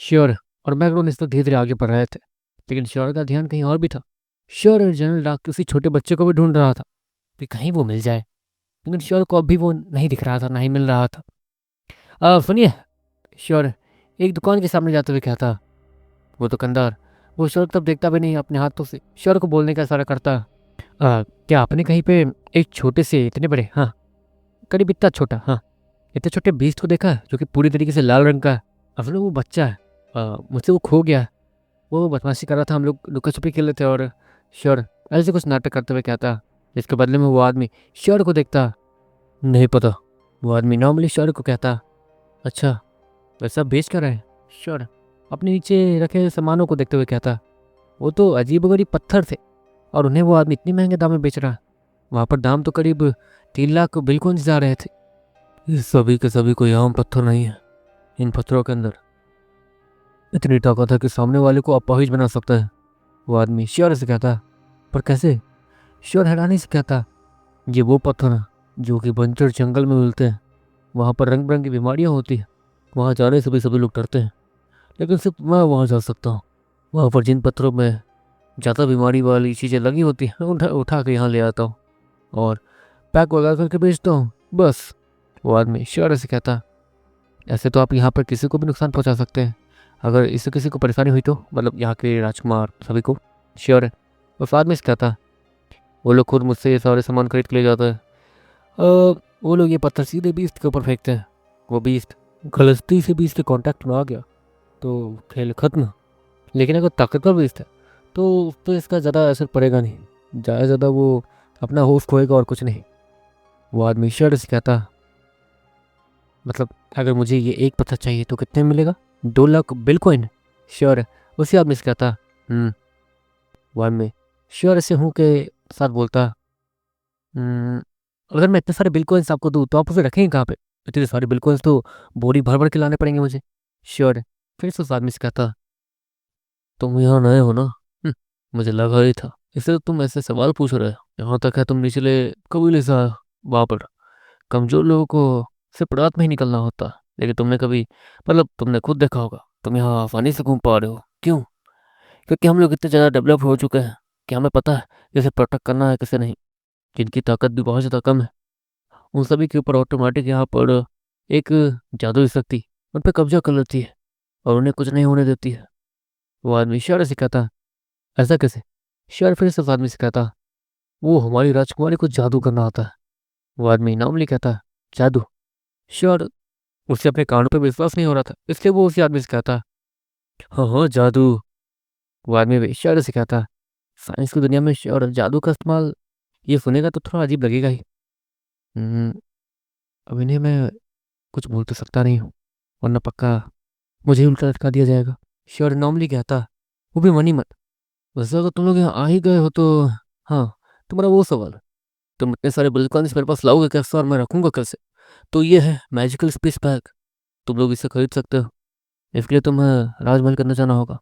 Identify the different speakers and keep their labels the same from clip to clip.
Speaker 1: Sure. और Macron इस वक्त धीरे धीरे आगे बढ़ रहे थे, लेकिन श्योर का ध्यान कहीं और भी था। श्योर और जनरल डाक किसी छोटे बच्चे को भी ढूंढ रहा था कि कहीं वो मिल जाए, लेकिन श्योर को अभी वो नहीं दिख रहा था, नहीं मिल रहा था। सुनिए, श्योर एक दुकान के सामने जाते हुए कहता। वो दुकानदार वो श्योर तब देखता भी नहीं, अपने हाथों से श्योर को बोलने का इशारा करता। क्या आपने कहीं पे एक छोटे से इतने बड़े, हाँ करीब इतना छोटा, हाँ इतने छोटे बीस्ट को देखा है, जो कि पूरी तरीके से लाल रंग का है? असल में वो बच्चा है, मुझसे वो खो गया है। वो बदमाशी कर रहा था, हम लोग लुका छुपी खेल रहे थे, और श्योर ऐसे कुछ नाटक करते हुए कहता। जिसके बदले में वो आदमी श्योर को देखता। नहीं पता। वो आदमी नॉर्मली श्योर को कहता। अच्छा, वैसा बेच कर रहे हैं? श्योर अपने नीचे रखे सामानों को देखते हुए कहता। वो तो अजीबोगरीब पत्थर थे, और उन्हें वो आदमी इतने महंगे दाम में बेच रहा है। वहाँ पर दाम तो करीब 3 लाख बिल्कुल जा रहे थे। ये सभी के सभी कोई आम पत्थर नहीं है। इन पत्थरों के अंदर इतनी ताकत है कि सामने वाले को अपाहिज बना सकता है। वो आदमी श्योर से कहता। पर कैसे? श्योर हैरानी से कहता। ये वो पत्थर हैं जो कि बंजर जंगल में मिलते हैं। वहाँ पर रंग बिरंगी बीमारियाँ होती हैं। वहाँ जाने से भी सभी लोग डरते हैं, लेकिन सिर्फ मैं वहाँ जा सकता हूँ। वहाँ पर जिन पत्थरों में ज़्यादा बीमारी वाली चीज़ें लगी होती हैं, उठा उठा के यहाँ ले आता हूँ और पैक वगैरह करके बेचता हूँ, बस। वो आदमी श्योर से कहता। ऐसे तो आप यहाँ पर किसी को भी नुकसान पहुँचा सकते हैं, अगर इससे किसी को परेशानी हुई तो, मतलब यहाँ के राजकुमार सभी को। श्योर है। उस आदमी से कहता। वो लोग खुद मुझसे ये सारे सामान खरीद के ले जाते हैं। वो लोग ये पत्थर सीधे बीस्ट के ऊपर फेंकते हैं। वो बीस्ट गलती से बीस्ट के कांटेक्ट में आ गया तो खेल खत्म। लेकिन अगर ताकतवर बीस्ट है तो उस पर इसका ज़्यादा असर पड़ेगा नहीं, ज़्यादा ज़्यादा वो अपना होश खोएगा और कुछ नहीं। वो आदमी श्योर से कहता। मतलब अगर मुझे ये एक पत्थर चाहिए तो कितने में मिलेगा? 2 लाख बिल्कुल। श्योर है। उसी आदमी से कहता। वो आदमी श्योर से हूँ के साथ बोलता। "हम्म, अगर मैं इतने सारे बिल्कोइंस आपको दूँ तो आप उसे रखेंगे कहाँ पे? इतने सारे बिल्कोइंस तो बोरी भर भर के लाने पड़ेंगे मुझे। श्योर है। फिर से उस आदमी से कहता। तुम यहाँ नए हो ना? मुझे लगा ही था, इससे तो तुम ऐसे सवाल पूछ रहे हो। यहाँ तक है तुम निचले कबीले से आए हो। वहाँ पर कमजोर लोगों को सिर्फ रात में ही निकलना होता है, लेकिन तुमने कभी, मतलब तुमने खुद देखा होगा, तुम यहाँ आसानी से घूम पा रहे हो। क्यों? क्योंकि हम लोग इतने ज़्यादा डेवलप हो चुके हैं कि हमें पता है कैसे प्रोटेक्ट करना है, कैसे नहीं। जिनकी ताकत भी बहुत ज़्यादा कम है, उन सभी के ऊपर ऑटोमेटिक यहाँ पर एक जादुई शक्ति उन पर कब्जा कर लेती है और उन्हें कुछ नहीं होने देती है। वो आदमी इशारे से कहता। ऐसा कैसे? शेर फिर से उस आदमी से कहता। वो हमारी राजकुमारी को जादू करना आता है। वो आदमी नॉर्मली कहता। जादू? श्योर। उसे अपने कानों पे विश्वास नहीं हो रहा था, इसलिए वो उसी आदमी से कहता। हाँ हाँ, जादू। वो आदमी भी इशारे से कहता। साइंस की दुनिया में श्योर जादू का इस्तेमाल, ये सुनेगा तो थोड़ा अजीब लगेगा ही। हम्म, अब इन्हें मैं कुछ बोल तो सकता नहीं हूँ, वरना पक्का मुझे ही उल्टा लटका दिया जाएगा। श्योर नॉर्मली कहता। वो भी मन ही मन। वैसे अगर तुम लोग यहाँ आ ही गए हो तो, हाँ, तुम्हारा वो सवाल है, तुम इतने सारे बिल्कुल मेरे पास लाओगे कैसे और मैं रखूंगा कैसे? तो ये है मैजिकल स्पेस पैक, तुम लोग इसे खरीद सकते हो। इसके लिए तुम्हें राजमहल करना जाना होगा,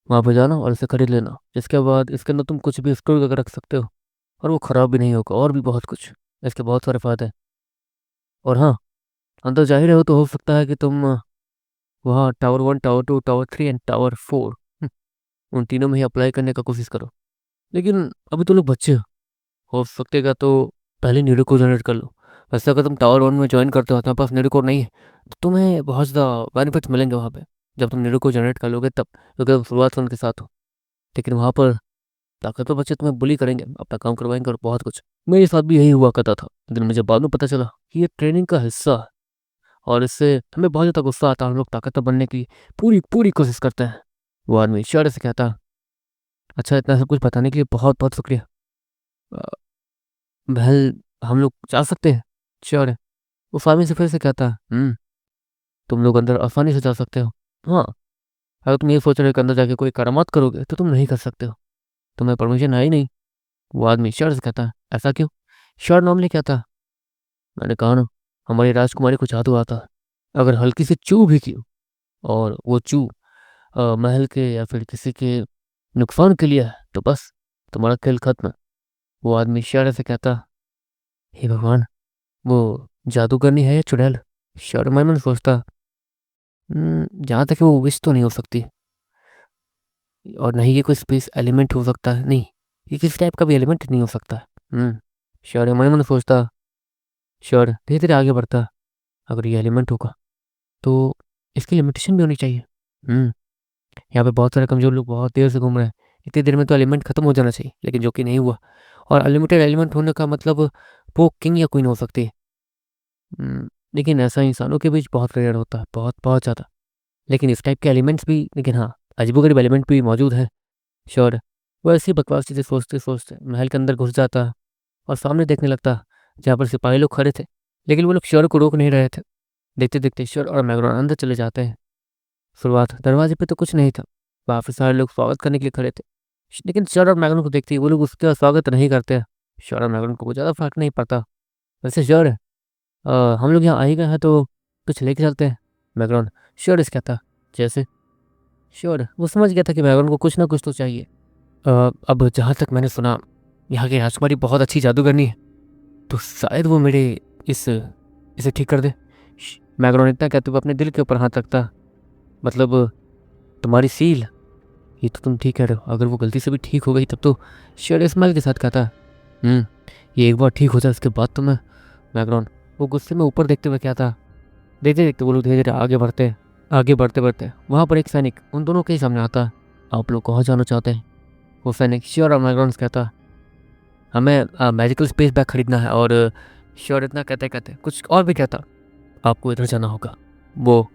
Speaker 1: वहाँ पर जाना और इसे खरीद लेना। जिसके बाद इसके अंदर तुम कुछ भी स्टोर करके रख सकते हो और वो ख़राब भी नहीं होगा, और भी बहुत कुछ। इसके बहुत सारे फ़ायदे हैं। और हाँ, अंदर जा ही रहे हो तो हो सकता है कि तुम वहाँ tower 1, tower 2, tower 3 and tower 4, उन तीनों में ही अप्लाई करने का कोशिश करो। लेकिन अभी तो लोग बच्चे हो सकेगा तो पहले न्यूरो को जनरेट कर लो। वैसे अगर तुम टावर 1 में ज्वाइन करते हो, तुम्हारे पास न्यूरो कोड नहीं है, तो तुम्हें बहुत ज़्यादा बेनिफिट्स मिलेंगे वहाँ पे, जब तुम न्यूरो को जनरेट कर लोगे तब, क्योंकि तुम शुरुआत से उनके साथ हो। लेकिन वहाँ पर ताकतवर बच्चे तुम्हें बुली करेंगे, अपना काम करवाएंगे और बहुत कुछ। मेरे साथ भी यही हुआ करता था, लेकिन मुझे बाद में पता चला कि ये ट्रेनिंग का हिस्सा है और इससे हमें बहुत ज़्यादा गुस्सा आता है। हम लोग ताकतवर बनने की पूरी पूरी कोशिश करते हैं। वो आदमी इशारे से कहता। अच्छा, इतना सब कुछ बताने के लिए बहुत बहुत शुक्रिया। अ, महल हम लोग जा सकते हैं? श्योर है। वो फार्मी से फिर से कहता। तुम लोग अंदर आसानी से जा सकते हो। हाँ, अगर तुम ये सोच रहे हो कि अंदर जाके कोई करामात करोगे तो तुम नहीं कर सकते हो, तुम्हें परमिशन है ही नहीं। वो आदमी श्योर से कहता है। ऐसा क्यों? श्योर नॉर्मली कहता। मैंने कहा ना, हमारी राजकुमारी को जादू आता है। अगर हल्की सी चू भी की और वो चू महल के या फिर किसी के नुकसान के लिए है तो बस तुम्हारा खेल खत्म है। वो आदमी इशारे से कहता। हे भगवान, वो जादूगरनी है या चुड़ैल? श्योर मन मन सोचता। जहाँ तक है वो विश तो नहीं हो सकती, और नहीं ये कोई स्पेस एलिमेंट हो सकता है, नहीं ये किसी टाइप का भी एलिमेंट नहीं हो सकता। श्योर है, मन मन सोचता, श्योर धीरे धीरे आगे बढ़ता। अगर ये एलिमेंट होगा तो इसकी लिमिटेशन भी होनी चाहिए। यहाँ पे बहुत सारे कमजोर लोग बहुत देर से घूम रहे हैं, इतनी देर में तो एलिमेंट खत्म हो जाना चाहिए, लेकिन जो कि नहीं हुआ। और अनलिमिटेड एलिमेंट होने का मतलब वो किंग या क्वीन हो सकती है। लेकिन ऐसा इंसानों के बीच बहुत रेयर होता है, बहुत बहुत ज़्यादा। लेकिन इस टाइप के एलिमेंट्स भी, लेकिन हाँ अजीबोगरीब एलिमेंट भी मौजूद है। श्योर वो ऐसी बकवास चीज़ें सोचते सोचते महल के अंदर घुस जाता और सामने देखने लगता जहाँ पर सिपाही लोग खड़े थे, लेकिन वो लोग श्योर को रोक नहीं रहे थे। देखते देखते श्योर और मैग्रॉन अंदर चले जाते हैं। शुरुआत दरवाजे पे तो कुछ नहीं था, काफ़ी सारे लोग स्वागत करने के लिए खड़े थे, लेकिन श्योर और मैग्रॉन को देखते ही वो लोग उसका स्वागत नहीं करते। श्योर और मैग्रॉन को कुछ ज़्यादा फर्क नहीं पड़ता। वैसे श्योर है, हम लोग यहाँ आ ही गए हैं तो कुछ लेके चलते हैं। मैग्रॉन श्योर इस कहता जैसे। श्योर वो समझ गया था कि मैग्रॉन को कुछ ना कुछ तो चाहिए। अब जहाँ तक मैंने सुना यहाँ की राजकुमारी बहुत अच्छी जादूगरनी है, तो शायद वो मेरे इसे ठीक कर दे। मैग्रॉन इतना कहते हुए अपने दिल के ऊपर हाथ रखता, मतलब तुम्हारी सील, ये तो तुम ठीक कह रहे हो, अगर वो गलती से भी ठीक हो गई तब तो। श्योर स्माइल के साथ कहता ये एक बार ठीक हो जाए उसके बाद तो मैं। मैग्रॉन वो गुस्से में ऊपर देखते हुए कहता। देखते देखते वो लोग धीरे धीरे आगे बढ़ते बढ़ते वहाँ पर एक सैनिक उन दोनों के ही सामने आता। आप लोग कहाँ जाना चाहते हैं? वो सैनिक श्योर और मैग्रॉन से कहता हमें मैजिकल स्पेस बैग खरीदना है। और श्योर इतना कहते कहते कुछ और भी कहता, आपको इधर जाना होगा। वो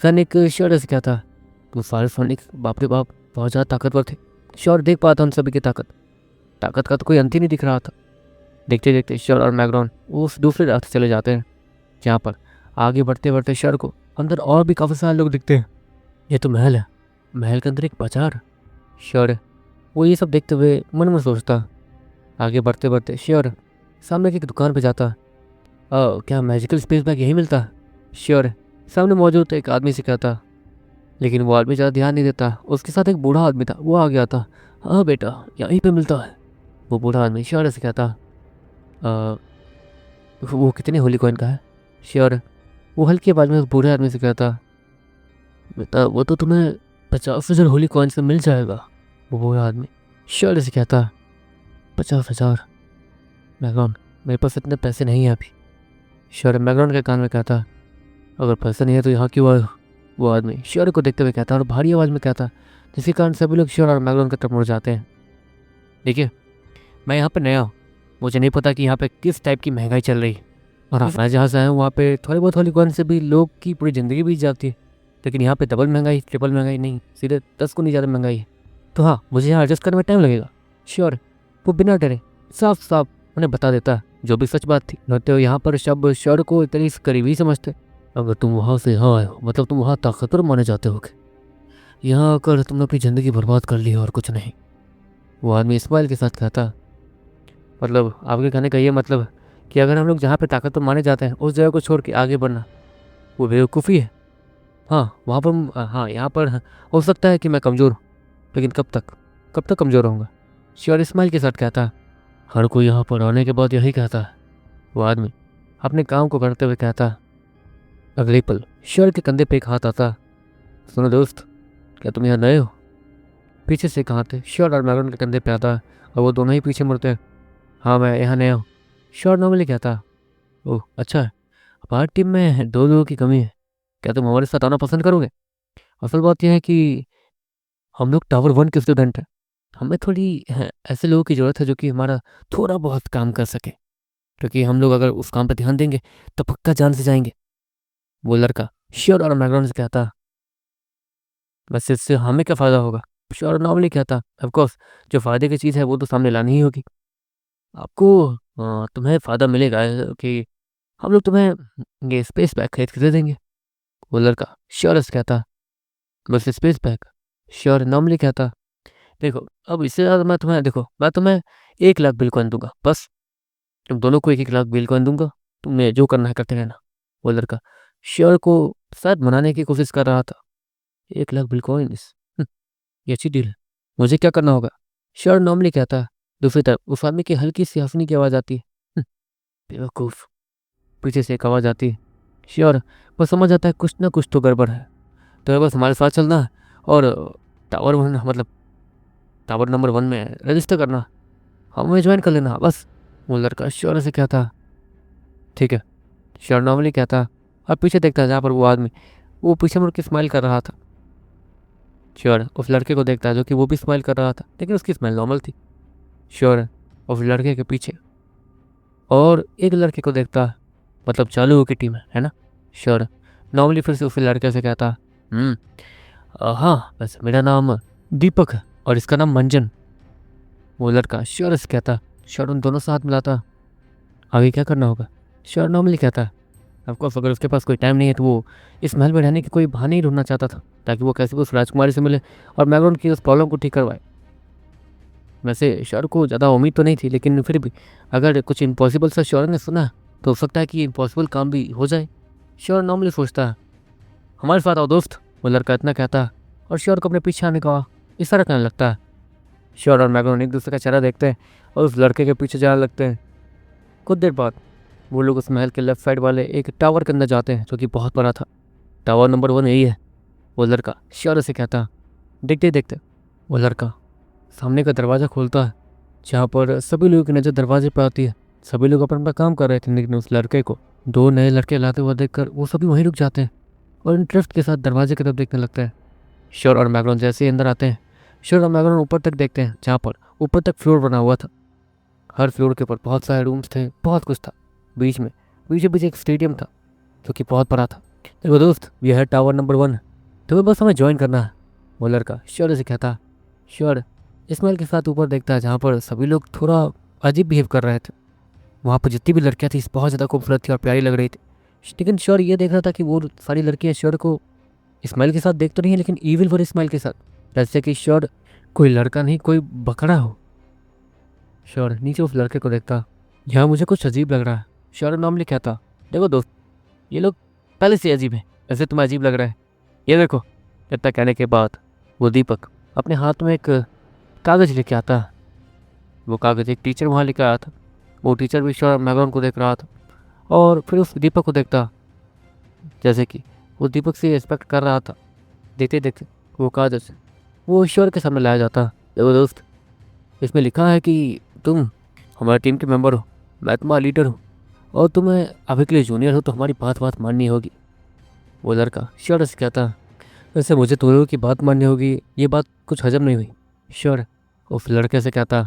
Speaker 1: सैनिक श्योर से कहता वो सारे सैनिक बाप रे बाप बहुत ज़्यादा ताकतवर थे। श्योर देख पाता उन सभी की ताकत का तो कोई अंत ही नहीं दिख रहा था। देखते देखते श्योर और मैग्रॉन उस दूसरे रास्ते चले जाते हैं, जहाँ पर आगे बढ़ते बढ़ते श्योर को अंदर और भी काफ़ी सारे लोग दिखते हैं। ये तो महल है, महल के अंदर एक बाजार। श्योर वो ये सब देखते हुए मन में सोचता। आगे बढ़ते बढ़ते श्योर सामने की एक दुकान पे जाता। क्या मैजिकल स्पेस बैग यही मिलता? श्योर सामने मौजूद एक आदमी से कहता, लेकिन वो आदमी ज़्यादा ध्यान नहीं देता। उसके साथ एक बूढ़ा आदमी था, वो आ गया था। हाँ बेटा यहीं पे मिलता है। वो बूढ़ा आदमी श्योर से कहता वो कितने होली कॉइन का है? श्योर वो हल्की आवाज़ में उस बूढ़े आदमी से कहता बेटा वो तो तुम्हें 50,000 होली कॉइन से मिल जाएगा। वो बूढ़ा आदमी श्योर से कहता 50,000? मैग्रॉन मेरे पास इतने पैसे नहीं हैं अभी। श्योर मैग्रॉन के कान में कहता अगर पैसा नहीं है तो यहाँ क्यों आए? वो आदमी श्योर को देखते हुए कहता और भारी आवाज़ में कहता, जिसके कारण सभी लोग श्योर और मैग्रॉन की तरफ मुड़ जाते हैं। देखिए मैं यहाँ पर नया हूँ, मुझे नहीं पता कि यहाँ पे किस टाइप की महंगाई चल रही है, और मैं जहाँ से आया हूँ वहाँ पे थोड़ी बहुत होली कॉइन से भी लोग की पूरी ज़िंदगी बीत जाती है, लेकिन यहाँ पे डबल महंगाई ट्रिपल महंगाई नहीं, सीधे 10 गुनी ज़्यादा महंगाई है। तो हाँ मुझे यहाँ एडजस्ट करने में टाइम लगेगा। श्योर वो बिना डरे साफ साफ उन्हें बता देता जो भी सच बात थी। रहते हो यहाँ पर शब्द श्योर को एक तरीके से करीबी समझते। अगर तुम वहाँ से यहाँ आए हो मतलब तुम वहाँ ताकतवर माने जाते होगे, यहाँ आकर तुमने अपनी ज़िंदगी बर्बाद कर ली है और कुछ नहीं। वो आदमी स्माइल के साथ कहता मतलब आपके कहने का ये मतलब कि अगर हम लोग जहाँ पे ताकतवर माने जाते हैं उस जगह को छोड़ के आगे बढ़ना वो बेवकूफ़ी है। हाँ वहाँ पर हाँ यहाँ पर हो सकता है कि मैं कमज़ोर हूँ, लेकिन कब तक कमज़ोर रहूँगा? श्योर स्माइल के साथ कहता हर कोई यहाँ पर आने के बाद यही कहता है। वो आदमी अपने काम को करते हुए कहता। अगले पल श्योर के कंधे पे एक हाथ आता। सुनो दोस्त, क्या तुम यहाँ नए हो? पीछे से एक हाथ श्योर और मैग्रॉन के कंधे पे आता और वो दोनों ही पीछे मुड़ते हैं। हाँ मैं यहाँ नया हूँ, श्योर नॉर्मली कहता। ओह अच्छा है, हमारी टीम में 2 लोगों की कमी है, क्या तुम हमारे साथ आना पसंद करोगे? असल बात यह है कि हम लोग टावर 1 के स्टूडेंट हैं, हमें थोड़ी ऐसे लोगों की ज़रूरत है जो कि हमारा थोड़ा बहुत काम कर सके, क्योंकि हम लोग अगर उस काम पर ध्यान देंगे तो पक्का जान से जाएंगे। वो लड़का श्योर और मैग्रॉन से कहता बस इससे हमें क्या फ़ायदा होगा? श्योर नॉर्मली कहता ऑफकोर्स जो फ़ायदे की चीज़ है वो तो सामने लानी ही होगी। आपको तुम्हें फ़ायदा मिलेगा कि हम लोग तुम्हें ये स्पेस बैग खरीद के दे देंगे। वो लड़का श्योर से कहता बस स्पेस बैग? श्योर नॉर्मली कहता देखो अब इससे ज़्यादा मैं तुम्हें 1 लाख बिटकॉइन दूंगा, बस तुम दोनों को 1-1 लाख बिटकॉइन दूंगा, तुम्हें जो करना है करते रहना। वो लड़का श्योर को शायद मनाने की कोशिश कर रहा था। 1 लाख बिटकॉइन ये अच्छी डील है, मुझे क्या करना होगा? श्योर नॉर्मली कहता। दूसरी तरफ उस आदमी की हल्की सी हंसने की आवाज़ आती है। बेवकूफ़, पीछे से एक आवाज़ आती है। श्योर वो समझ आता है कुछ ना कुछ तो गड़बड़ है। तो बस हमारे साथ चलना है और टावर वन मतलब टावर नंबर 1 में रजिस्टर करना, हमें ज्वाइन कर लेना बस। वो लड़का श्योर से कहता ठीक है। श्योर नॉर्मली कहता और पीछे देखता जहाँ पर वो आदमी वो पीछे मुड़ के स्माइल कर रहा था। श्योर उस लड़के को देखता है जो कि वो भी स्माइल कर रहा था, लेकिन उसकी स्माइल नॉर्मल थी। श्योर उस लड़के के पीछे और एक लड़के को देखता, मतलब चालू की टीम है ना। श्योर नॉर्मली फिर से उस लड़के से कहता हाँ बस मेरा नाम दीपक है और इसका नाम मंजन। वो लड़का श्योर से कहता। श्योर उन दोनों से हाथ मिलाता, आगे क्या करना होगा। श्योर नॉर्मली कहता ऑफकोर्स अगर उसके पास कोई टाइम नहीं है तो वो इस महल में रहने की कोई बहाने ही ढूंढना चाहता था ताकि वो कैसे भी उस राजकुमारी से मिले और मैग्रोन की उस प्रॉब्लम को ठीक करवाए। वैसे श्योर को ज़्यादा उम्मीद तो नहीं थी, लेकिन फिर भी अगर कुछ इम्पॉसिबल सा श्योर ने सुना तो हो सकता है कि इम्पॉसिबल काम भी हो जाए। श्योर नॉर्मली सोचता है हमारे साथ आओ दोस्त। वो लड़का इतना कहता और श्योर को अपने पीछे आने का इशारा करने लगता है। श्योर और मैग्रोन एक दूसरे का चेहरा देखते हैं और उस लड़के के पीछे जाने लगते हैं। कुछ देर बाद वो लोग उस महल के लेफ्ट साइड वाले एक टावर के अंदर जाते हैं जो कि बहुत बड़ा था। टावर नंबर 1 यही है। वो लड़का श्योर से कहता। देखते देखते वो लड़का सामने का दरवाज़ा खोलता है जहाँ पर सभी लोगों की नज़र दरवाजे पर आती है। सभी लोग अपना काम कर रहे थे, लेकिन उस लड़के को 2 नए लड़के लाते हुए देखकर वो सभी वहीं रुक जाते हैं और इंटरेस्ट के साथ दरवाजे की तरफ देखने लगते हैं। श्योर और मैग्रोन जैसे ही अंदर आते हैं, श्योर और मैग्रोन ऊपर तक देखते हैं जहाँ पर ऊपर तक फ्लोर बना हुआ था। हर फ्लोर के ऊपर बहुत सारे रूम्स थे, बहुत कुछ था। बीच में बीच एक स्टेडियम था जो कि बहुत बड़ा था। देखो दोस्त यह है टावर नंबर 1, तुम्हें बस हमें ज्वाइन करना है। वो लड़का श्योर से कहता। श्योर इस्माइल के साथ ऊपर देखता है जहाँ पर सभी लोग थोड़ा अजीब बिहेव कर रहे थे। वहाँ पर जितनी भी लड़कियाँ थी बहुत ज़्यादा खूबसूरत थी और प्यारी लग रही थी, लेकिन श्योर ये देख रहा था कि वो सारी लड़कियाँ श्योर को इस्माइल के साथ देख तो नहीं है, लेकिन ईविल फॉर इस्माइल के साथ, जैसे कि श्योर कोई लड़का नहीं कोई बकरा हो। श्योर नीचे उस लड़के को देखता, यहाँ मुझे कुछ अजीब लग रहा है। श्योर नॉर्मली कहता देखो दोस्त ये लोग पहले से अजीब हैं, ऐसे तुम्हें अजीब लग रहा है। ये देखो। इतना कहने के बाद वो दीपक अपने हाथ में एक कागज़ लेके आता। वो कागज़ एक टीचर वहाँ लेकर आया था। वो टीचर भी श्योर मैग्रोन को देख रहा था और फिर उस दीपक को देखता, जैसे कि वो दीपक से एक्सपेक्ट कर रहा था। देखते देखते वो कागज़ वो श्योर के सामने लाया जाता। देखो दोस्त इसमें लिखा है कि तुम हमारी टीम के मेंबर हो, मैं तुम्हारा लीडर हूँ और तुम्हें अभी के लिए जूनियर हो तो हमारी बात माननी होगी। वो लड़का श्योर से कहता वैसे मुझे तुम लोगों की बात माननी होगी, ये बात कुछ हजम नहीं हुई। श्योर उस लड़के से कहता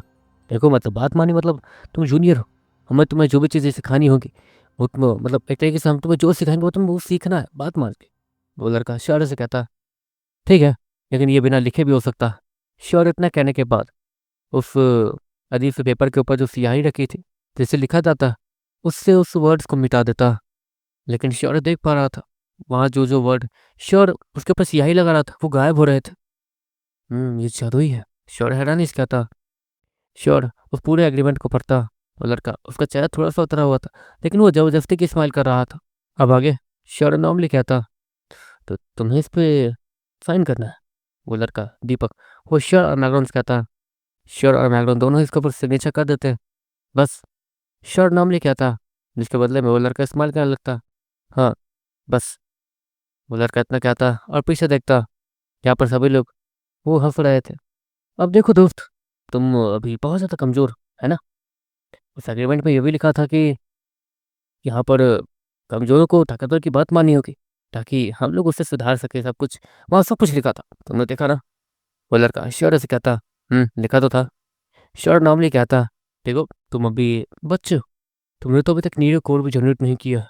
Speaker 1: देखो मतलब बात मानी मतलब तुम जूनियर हो, हमें तुम्हें जो भी चीज़ें सिखानी होगी वो तुम मतलब एक तरीके से हम तुम्हें जो सिखाएंगे वो तुम्हें वो सीखना है बात मान के। वो लड़का श्योर से कहता ठीक है, लेकिन ये बिना लिखे भी हो सकता। श्योर इतना कहने के बाद उस अजीब से पेपर के ऊपर जो स्याही रखी थी जिससे लिखा जाता उससे उस वर्ड्स को मिटा देता। लेकिन श्योर देख पा रहा था वहाँ जो वर्ड श्योर उसके ऊपर स्याही लगा रहा था वो गायब हो रहे थे। ये जादू ही है। श्योर हैरानी से कहता। श्योर उस पूरे एग्रीमेंट को पढ़ता। वो लड़का उसका चेहरा थोड़ा सा उतरा हुआ था, लेकिन वो जबरदस्ती की स्माइल कर रहा था। अब आगे श्योर नॉर्मली कहता तो तुम्हें इस पे साइन करना है। वो लड़का दीपक वो श्योर और मैग्रोन से कहता श्योर और मैग्रोन दोनों इसके ऊपर सिग्नेचर कर देते हैं बस। श्योर नॉर्मली कहता, जिसके बदले में वो लड़का स्माइल करने लगता। हाँ बस। वो लड़का इतना कहता और पीछे देखता यहाँ पर सभी लोग वो हंस रहे थे। अब देखो दोस्त तुम अभी बहुत ज़्यादा कमज़ोर है ना। उस एग्रीमेंट में ये भी लिखा था कि यहाँ पर कमज़ोरों को ताकतवर की बात माननी होगी ताकि हम लोग उससे सुधार सके सब कुछ। वहाँ सब कुछ लिखा था, तुमने देखा ना। वो लड़का श्योर से कहता लिखा तो था। श्योर नॉर्मली कहता देखो तुम अभी बच्चे हो, तुमने तो अभी तक नीरो कोर भी जनरेट नहीं किया,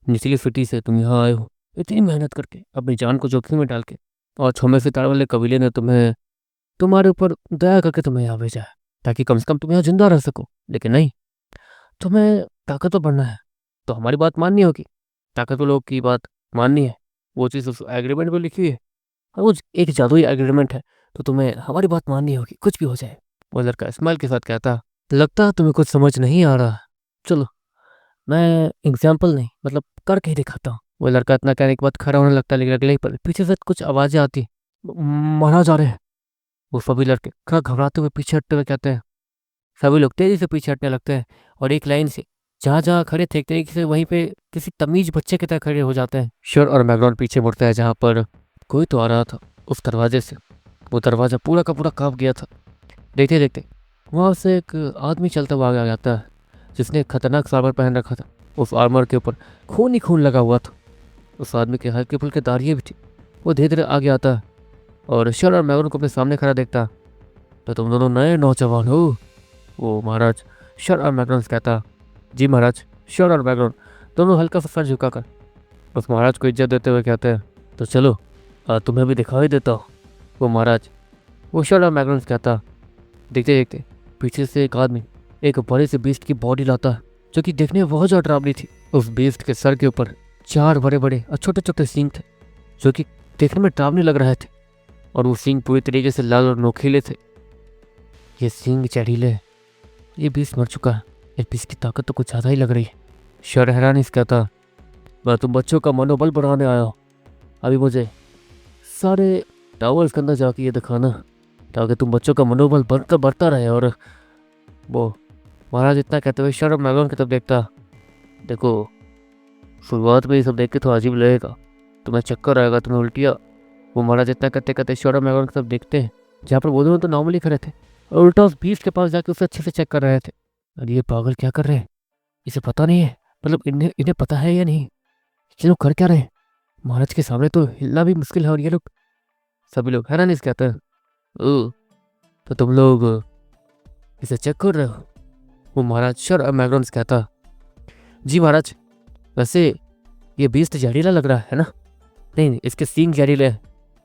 Speaker 1: निचली सिटी से तुम यहाँ आए हो इतनी मेहनत करके अपनी जान को जोखिम में डाल के, और छोमे सितार वाले कबीले ने तुम्हें तुम्हारे ऊपर दया करके तुम्हें यहाँ भेजा है ताकि कम से कम तुम यहाँ जिंदा रह सको। लेकिन नहीं, तुम्हें ताकतवर बनना है तो हमारी बात माननी होगी, ताकतवर लोग की बात माननी है। वो चीज़ उस एग्रीमेंट में लिखी है और वो एक जादुई एग्रीमेंट है, तो तुम्हें हमारी बात माननी होगी कुछ भी हो जाए। वो लड़का स्माइल के साथ कहता लगता है तुम्हें कुछ समझ नहीं आ रहा, चलो मैं एग्जाम्पल नहीं मतलब करके ही दिखाता हूँ। वो लड़का इतना कहने के बाद खड़ा होने लगता, लेकिन अगले ही पल पीछे से कुछ आवाज़ें आती, मारा जा रहे हैं। वो सभी लड़के खड़ा घबराते हुए पीछे हटते हुए कहते हैं। सभी लोग तेजी से पीछे हटने लगते हैं और एक लाइन से जहाँ जहाँ खड़े थे एक तरीके से वहीं पे किसी तमीज बच्चे की तरह खड़े हो जाते हैं। श्योर और मैग्रॉन पीछे मुड़ता है जहाँ पर कोई तो आ रहा था उस दरवाजे से। वो दरवाज़ा पूरा का पूरा काँप गया था। देखते देखते वहाँ से एक आदमी चलता हुआ आ जाता है, जिसने एक खतरनाक आर्मर पहन रखा था। उस आर्मर के ऊपर खून ही खून लगा हुआ था। उस आदमी के हल्के फुल्के दाढ़ियाँ भी थी। वो धीरे धीरे आगे आता है और शर और मैगन को अपने सामने खड़ा देखता। तो तुम दोनों नए नौजवान हो? वो महाराज शर और मैगन से कहता। जी महाराज। शर और मैगन दोनों हल्का सा सर झुकाकर उस महाराज को इज्जत देते हुए कहते हैं, तो चलो तुम्हें भी दिखाई देता हूँ। वो महाराज वो शर और मैगन से कहता। देखते देखते पीछे से एक आदमी एक बड़े से बीस्ट की बॉडी लाता है, जो कि देखने में बहुत ज़्यादा डरावनी थी। उस बीस्ट के सर के ऊपर 4 बड़े बड़े और छोटे छोटे सींग थे, जो कि देखने में डरावने लग रहे थे। और वो सींग पूरी तरीके से लाल और नोखीले थे। ये सींग जहरीले है। ये बीस्ट मर चुका है। इस बीस्ट की ताकत तो कुछ ज़्यादा ही लग रही है। शर हैरानी से कहता, मैं तुम बच्चों का मनोबल बढ़ाने आया हूँ। अभी मुझे सारे टावर्स के अंदर जाके ये दिखाना, ताकि तुम बच्चों का मनोबल बढ़ता रहे। और वो महाराज इतना कहते हुए शर और मैगन की तरफ देखता। देखो, शुरुआत में ये सब देख के तो अजीब लगेगा, तुम्हें चक्कर आएगा, तुम्हें उल्टियाँ। वो महाराज इतना कहते कहते शर और मैगन की तरफ देखते हैं, जहाँ पर वो दोनों तो नॉर्मली खड़े थे, और उल्टा उस बीस्ट के पास जाके उसे अच्छे से चेक कर रहे थे। और ये पागल क्या कर रहे हैं? इसे पता नहीं है, मतलब इन्हें इन्हें पता है या नहीं? ये लोग कर क्या रहे हैं? महाराज के सामने तो हिलना भी मुश्किल है। और ये लोग सभी लोग हैरानी से कहते हैं, ओ तो तुम लोग इसे चेक कर रहे हो? वो महाराज शर और मैगन से कहता। जी महाराज, वैसे ये बीस्ट जहरीला लग रहा है ना? नहीं, इसके सींग जहरीले हैं।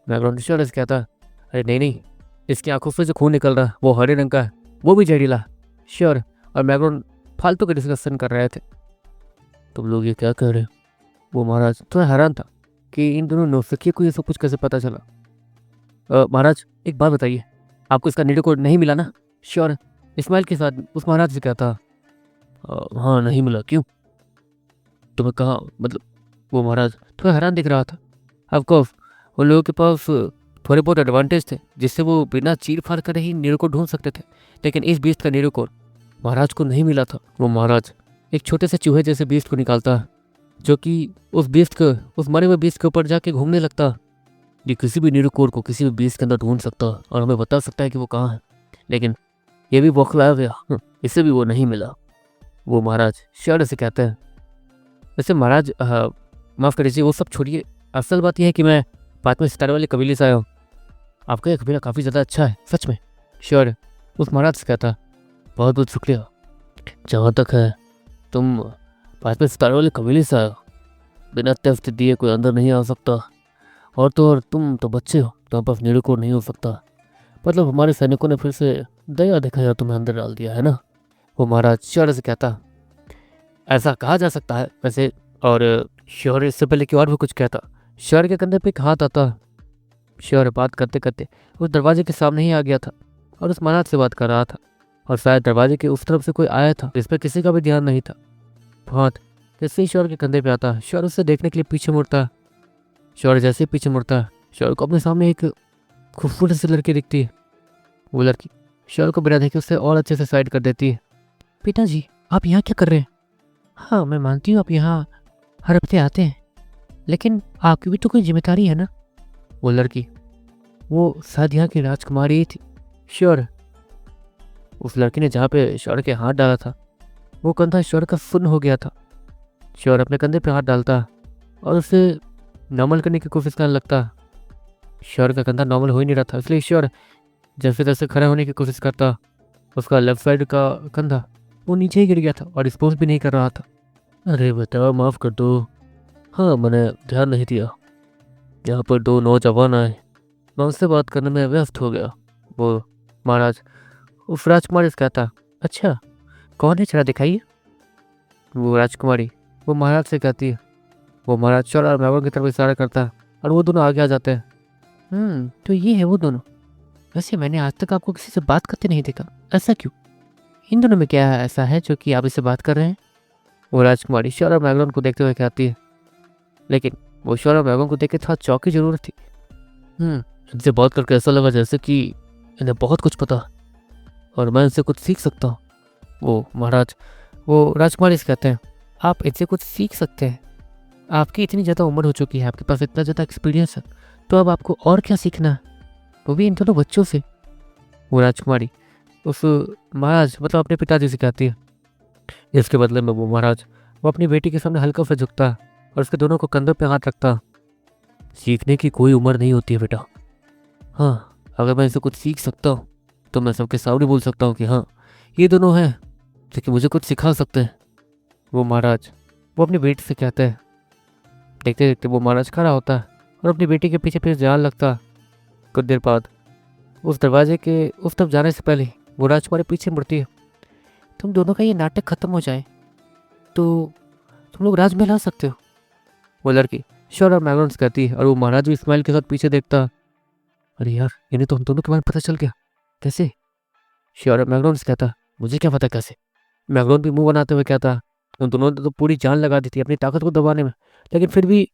Speaker 1: मैगन शर से कहता, अरे नहीं नहीं, इसकी आंखों से जो खून निकल रहा है वो हरे रंग का है, वो भी जहरीला है। शर और मैगन फालतू के डिस्कशन कर रहे थे। तुम लोग ये क्या कह रहे हो? वो महाराज थोड़ा हैरान था कि इन दोनों नौसिखिए को ये सब कुछ कैसे पता चला। महाराज एक बात बताइए, आपको इसका नीडो कोड नहीं मिला ना? श्योर इस्माइल के साथ उस महाराज से कहता। हाँ नहीं मिला। क्यों? तुम्हें कहा मतलब? वो महाराज थोड़ा हैरान दिख रहा था। ऑफकोर्स उन लोगों के पास थोड़े बहुत एडवांटेज थे, जिससे वो बिना चीर फाड़ कर ही नीडो कोड ढूंढ सकते थे, लेकिन इस बीस्ट का नीडो कोड महाराज को नहीं मिला था। वो महाराज एक छोटे से चूहे जैसे बीस्ट को निकालता है, जो कि उस बीस्ट को उस मरे हुए बीस्ट के ऊपर जाके घूमने लगता। ये किसी भी नीडो कोड को किसी भी बीस्ट के अंदर ढूंढ सकता है और हमें बता सकता है कि वो कहाँ है, लेकिन ये भी बौखलाया गया, इसे भी वो नहीं मिला। वो महाराज शर से कहते हैं, वैसे महाराज माफ़ कर दीजिए, वो सब छोड़िए, असल बात यह है कि मैं 5वें सितारे वाले कबीले से आया हूँ। आपका यह कबीला काफ़ी ज़्यादा अच्छा है, सच में। श्योर उस महाराज से कहता, बहुत बहुत शुक्रिया। जहाँ तक है तुम 5वें सितारे वाले कबीले से आए, बिना टेस्ट दिए कोई अंदर नहीं आ सकता। और तो और तुम तो बच्चे हो, तुम्हारे पास नीडो कोड नहीं हो सकता। मतलब हमारे सैनिकों ने फिर से दया दिखाया, तुम्हें अंदर डाल दिया है ना? वो महाराज श्योर से कहता, ऐसा कहा जा सकता है वैसे। और श्योर इससे पहले कि और भी कुछ कहता, श्योर के कंधे पे एक हाथ आता। श्योर बात करते करते उस दरवाजे के सामने ही आ गया था और उस महाराज से बात कर रहा था, और शायद दरवाजे के उस तरफ से कोई आया था, जिस पर किसी का भी ध्यान नहीं था। हाथ जैसे ही श्योर के कंधे पे आता, श्योर उससे देखने के लिए पीछे मुड़ता। श्योर जैसे ही पीछे मुड़ता, श्योर को अपने सामने एक खूबसूरत सी लड़की दिखती है। वो लड़की श्योर को बिना देखे उससे और अच्छे से साइड कर देती है। पिताजी, आप यहाँ क्या कर रहे हैं? हाँ, मैं मानती हूँ आप यहाँ हर हफ्ते आते हैं, लेकिन आपकी भी तो कोई जिम्मेदारी है ना? वो लड़की वो शायद यहाँ की राजकुमारी ही थी। श्योर उस लड़की ने जहाँ पे श्योर के हाथ डाला था, वो कंधा श्योर का सुन्न हो गया था। श्योर अपने कंधे पे हाथ डालता और उसे नॉर्मल करने की कोशिश करने लगता। श्योर का कंधा नॉर्मल हो ही नहीं रहा था, इसलिए श्योर जैसे तैसे खड़ा होने की कोशिश करता। उसका लेफ्ट साइड का कंधा वो नीचे ही गिर गया था और रिस्पॉन्स भी नहीं कर रहा था। अरे बेटा माफ़ कर दो, हाँ मैंने ध्यान नहीं दिया। यहाँ पर 2 नौजवान आए, मैं उनसे बात करने में व्यस्त हो गया। वो महाराज उस राजकुमारी से कहता, अच्छा कौन है, जरा दिखाइए। वो राजकुमारी वो महाराज से कहती है। वो महाराज श्योर और मैगन की तरफ इशारा करता है और वो दोनों आगे आ जाते हैं। तो ये है वो दोनों। वैसे मैंने आज तक आपको किसी से बात करते नहीं देखा, ऐसा क्यों? इन दोनों में क्या ऐसा है जो कि आप इससे बात कर रहे हैं? वो राजकुमारी श्योर और मैगन को देखते हुए कहती है, लेकिन वो श्योर और मैगन को देख के थोड़ा चौकी जरूर थी। इनसे बात करके ऐसा लगा जैसे कि इन्हें बहुत कुछ पता और मैं इनसे कुछ सीख सकता हूँ। वो महाराज वो राजकुमारी से कहते हैं, आप इनसे कुछ सीख सकते हैं। आपकी इतनी ज़्यादा उम्र हो चुकी है, आपके पास इतना ज़्यादा एक्सपीरियंस है, तो अब आपको और क्या सीखना है, वो भी इन दोनों बच्चों से। वो राजकुमारी उस महाराज मतलब अपने पिताजी से कहती है। इसके बदले में वो महाराज वो अपनी बेटी के सामने हल्का सा झुकता है और उसके दोनों को कंधों पे हाथ रखता। सीखने की कोई उम्र नहीं होती है बेटा। हाँ, अगर मैं इसे कुछ सीख सकता हूँ तो मैं सबके सामने बोल सकता हूँ कि हाँ, ये दोनों हैं जो कि मुझे कुछ सिखा सकते हैं। वो महाराज वो अपनी बेटी से कहते हैं। देखते देखते वो महाराज खड़ा होता है और अपनी बेटी के पीछे फिर जान लगता है। कुछ देर बाद उस दरवाजे के उस तरफ जाने से पहले वो राजकुमारी पीछे मुड़ती है। तुम दोनों का ये नाटक खत्म हो जाए तो तुम लोग राजमहल आ सकते हो, वो लड़की श्योर और मैग्नस कहती है। और वो महाराज भी इस्माइल के साथ पीछे देखता है। अरे यार, इन्हें तो हम दोनों के बारे में पता चल गया, कैसे? श्योर और मैग्नस कहता है, मुझे क्या पता कैसे। मैग्नस भी मुंह बनाते हुए कहता है, उन दोनों ने तो पूरी जान लगा दी थी अपनी ताकत को दबाने में, लेकिन फिर भी